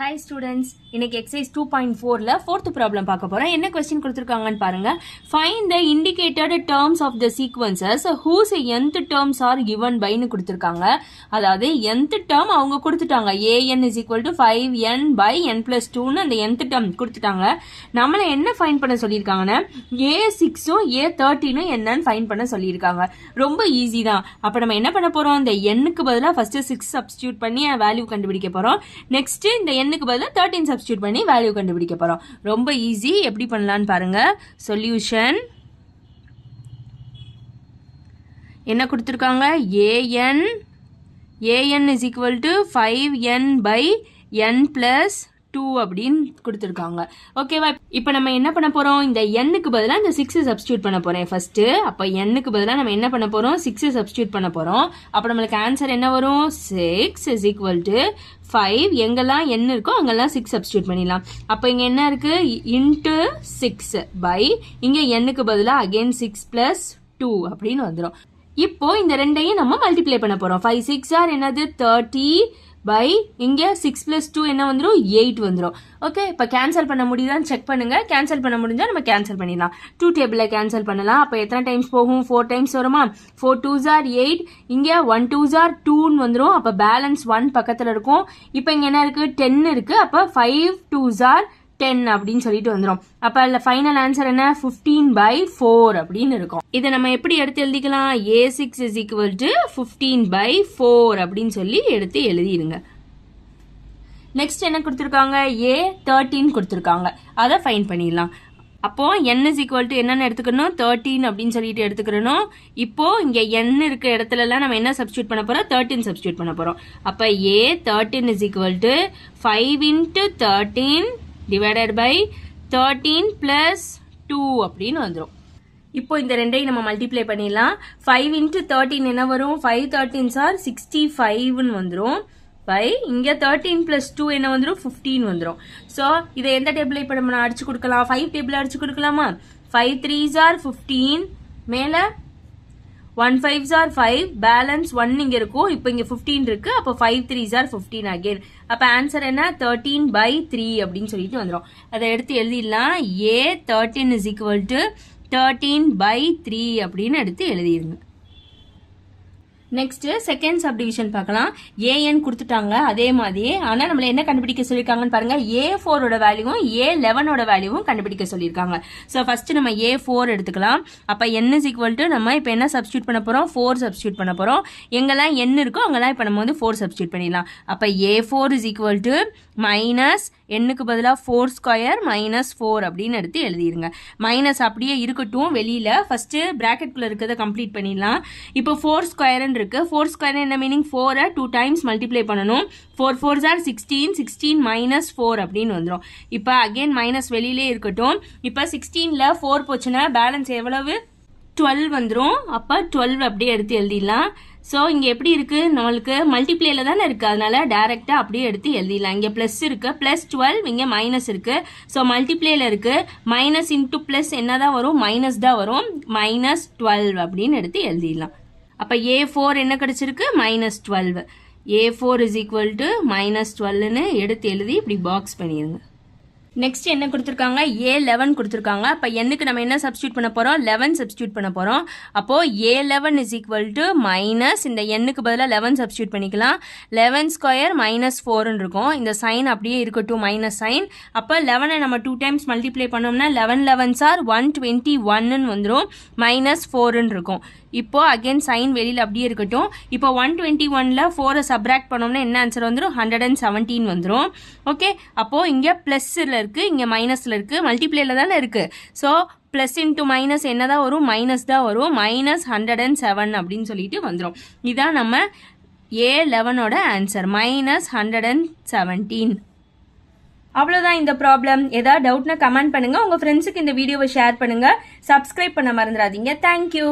Hi students, இன்னைக்கு exercise 2.4ல fourth problem பார்க்க போறோம். என்ன question கொடுத்திருக்காங்கன்னு பாருங்க. Find the indicated terms of the sequences whose nth terms are given by னு கொடுத்திருக்காங்க. அதாவது nth term அவங்க கொடுத்துட்டாங்க. an is equal to 5n by n plus 2 னு அந்த nth term கொடுத்துட்டாங்க. நம்மள என்ன ஃபைண்ட் பண்ண சொல்லியிருக்காங்கன்னா a6ம் a13ம் என்னன்னு ஃபைண்ட் பண்ண சொல்லியிருக்காங்க. ரொம்ப ஈஸி தான். அப்ப நம்ம என்ன பண்ண போறோம், இந்த nக்கு பதிலா first 6 substitute பண்ணி வேல்யூ கண்டுபிடிக்க போறோம். நெக்ஸ்ட் இந்த nக்கு பதிலா 13 சப்ஸ்டிட்யூட் பண்ணி வேல்யூ கண்டுபிடிக்க போறோம். ரொம்ப ஈஸி. எப்படி பண்ணலாம்னு பாருங்க. சொல்யூஷன் என்ன கொடுத்திருக்காங்க, an is equal to 5n by n plus 2 அப்படின்னு கொடுத்திருக்காங்க. ஓகேவா? இப்போ நம்ம என்ன பண்ண போறோம், இந்த nக்கு பதிலா இந்த 6 சப்ஸ்டிட்யூட் பண்ண போறேன் ஃபர்ஸ்ட். அப்ப nக்கு பதிலா நம்ம என்ன பண்ண போறோம், 6 சப்ஸ்டிட்யூட் பண்ண போறோம். அப்ப நம்மளுக்கு ஆன்சர் என்ன வரும், 6 is equal to 5. எங்கெல்லாம் n இருக்கோ அங்கெல்லாம் 6 சப்ஸ்டிட்யூட் பண்ணிடலாம். அப்ப இங்க என்ன இருக்கு, into 6 by இங்க nக்கு பதிலா again 6 plus 2 அப்படின்னு வந்துரும். இப்போ இந்த ரெண்டையும் நம்ம மல்டிப்ளை பண்ண போறோம். 5 6 ஆர் என்னது 30 by இங்க 6 plus 2 என்ன வந்துரும், 8 வந்துரும். ஓகே, இப்ப கேன்சல் பண்ண முடியுதான்னு செக் பண்ணுங்க. கேன்சல் பண்ண முடிஞ்சா நம்ம கேன்சல் பண்ணிடலாம். 2 டேபிள்ல கேன்சல் பண்ணலாம். அப்ப எத்தனை டைம்ஸ் போகும், 4 டைம்ஸ் வருமா. 4 2s are 8, இங்க 1 2s are 2 வந்துரும். அப்ப பேலன்ஸ் 1 பக்கத்துல இருக்கும். இப்ப இங்க என்ன இருக்கு, 10 இருக்கு. அப்ப 5 2s are 10 அப்படின்னு சொல்லிட்டு வந்துரும். அப்ப அதுல ஃபைனல் ஆன்சர் என்ன, 15 by 4 அப்படின்னு இருக்கும். இதை நம்ம எப்படி எடுத்து எழுதிக்கலாம், a6 is equal to 15 by 4 அப்படின்னு சொல்லி எடுத்து எழுதிடுங்க. நெக்ஸ்ட் என்ன கொடுத்திருக்காங்க, a13 கொடுத்திருக்காங்க. அதை ஃபைண்ட் பண்ணிடலாம். அப்போ n is equal to என்னன்னு எடுத்துக்கணும், 13 அப்படின்னு சொல்லிட்டு எடுத்துக்கிறணும். இப்போ இங்க n இருக்க இடத்துல எல்லாம் நம்ம என்ன சப்ஸ்டிட்யூட் பண்ண போறோம், 13 சப்ஸ்டிட்யூட் பண்ண போறோம். அப்ப a13 is equal to 5 into 13 divided by 13 plus 2 அப்படின்னு வந்துரும். இப்போ இந்த ரெண்டையும் நம்ம மல்டிப்ளை பண்ணிடலாம். 5 into 13 என்ன வரும், 5 13s are 65 வந்துரும். பை இங்க 13 plus 2 என்ன வந்துரும், 15 வந்துரும். சோ இதை எந்த டேபிள் இப்ப நம்ம அடிச்சு கொடுக்கலாம், 5 டேபிள் அடிச்சு கொடுக்கலாமா. 5 3s are 15, மேல 1 5s are 5, பேலன்ஸ் 1 இங்க இருக்கும். இப்போ இங்க 15 இருக்கு. அப்போ 5 3s are 15 அகைன். அப்ப ஆன்சர் என்ன, 13 by 3 அப்படின்னு சொல்லிட்டு வந்துரும். அதை எடுத்து எழுதிடலாம். a13 is equal to 13 by 3 அப்படின்னு எடுத்து எழுதிடுங்க. நெக்ஸ்ட் செகண்ட் சப்டிவிஷன் பார்க்கலாம். an கொடுத்துட்டாங்க அதே மாதிரி. ஆனா நம்மள என்ன கண்டுபிடிக்க சொல்லிருக்காங்கன்னு பாருங்க, a4 ஓட வேல்யூவும் a11 ஓட வேல்யூவும் கண்டுபிடிக்க சொல்லிருக்காங்க. சோ ஃபர்ஸ்ட் நம்ம a4 எடுத்துக்கலாம். அப்ப n is equal to நம்ம இப்ப என்ன சப்ஸ்டிட்யூட் பண்ண போறோம், 4 சப்ஸ்டிட்யூட் பண்ண போறோம். எங்கெல்லாம் n இருக்கோ அங்கெல்லாம் இப்ப நம்ம வந்து 4 சப்ஸ்டிட்யூட் பண்ணிடலாம். அப்ப a4 is equal to minus n-க்கு பதிலா 4 ஸ்கொயர் மைனஸ் 4 அப்படின்னு எடுத்து எழுதிருங்க. மைனஸ் அப்படியே இருக்கட்டும் வெளியில. ஃபர்ஸ்ட் பிராக்கெட் குள்ள இருக்கிறத கம்ப்ளீட் பண்ணிடலாம். இப்போ 4 ஸ்கொயர்னு இருக்கு. 4 ஸ்கொயர் என்ன மீனிங், 4 2 டைம்ஸ் மல்டிப்ளை பண்ணணும். 4 4s are 16, 16 மைனஸ் 4 அப்படின்னு வந்துடும். இப்போ அகைன் மைனஸ் வெளியிலே இருக்கட்டும். இப்போ 16ல 4 போச்சுன்னா பேலன்ஸ் எவ்வளவு, 12 வந்துடும். அப்போ 12 அப்படியே எடுத்து எழுதிடலாம். ஸோ இங்கே எப்படி இருக்கு, நம்மளுக்கு மல்டிப்ளேல தானே இருக்கு, அதனால டைரக்டா அப்படியே எடுத்து எழுதிடலாம். இங்கே பிளஸ் இருக்கு, பிளஸ் 12, இங்கே மைனஸ் இருக்கு. ஸோ மல்டிப்ளேல இருக்கு, மைனஸ் இன்டூ பிளஸ் என்னதான் வரும், மைனஸ் தான் வரும். மைனஸ் 12 அப்படின்னு எடுத்து எழுதிடலாம். அப்போ a4 என்ன கிடைச்சிருக்கு, minus 12. a4 is equal to minus 12ன்னு எடுத்து எழுதி இப்படி பாக்ஸ் பண்ணிடுங்க. நெக்ஸ்ட் என்ன கொடுத்திருக்காங்க, a11 கொடுத்திருக்காங்க. அப்ப n-க்கு நம்ம என்ன சப்ஸ்டிட்யூட் பண்ண போறோம், 11 சப்ஸ்டிட்யூட் பண்ண போறோம். அப்போ a11 is equal to minus இந்த n-க்கு பதிலா 11 சப்ஸ்டிட்யூட் பண்ணிக்கலாம். 11 ஸ்கொயர் மைனஸ் 4ன்னு இருக்கும். இந்த சைன் அப்படியே இருக்கட்டும், மைனஸ் சைன். அப்ப 11 நம்ம 2 டைம்ஸ் மல்டிப்ளை பண்ணோம்னா 11 11s are 121ன்னு வந்துரும். மைனஸ் 4ன்னு இருக்கும். இப்போ அகைன் சைன் வெளியில அப்படியே இருக்கட்டும். இப்போ 121ல 4 சப்ராக்ட் பண்ணோம்னா என்ன ஆன்சர் வந்துரும், 117 வந்துரும். ஓகே, அப்போ இங்க பிளஸ்ல இருக்கு, இங்க மைனஸ்ல இருக்கு, மல்டிப்ளேல தானே இருக்கு. ஸோ பிளஸ் இன்டூ மைனஸ் என்னதான் வரும், மைனஸ் தான் வரும். மைனஸ் 107 அப்படின்னு சொல்லிட்டு வந்துடும். இதான் நம்ம a11ஓட ஆன்சர், மைனஸ் 117. அவ்வளோதான் இந்த ப்ராப்ளம். ஏதாவது டவுட்னா கமெண்ட் பண்ணுங்க. உங்க ஃப்ரெண்ட்ஸுக்கு இந்த வீடியோவை ஷேர் பண்ணுங்க. சப்ஸ்கிரைப் பண்ண மறந்துடாதீங்க. தேங்க்யூ.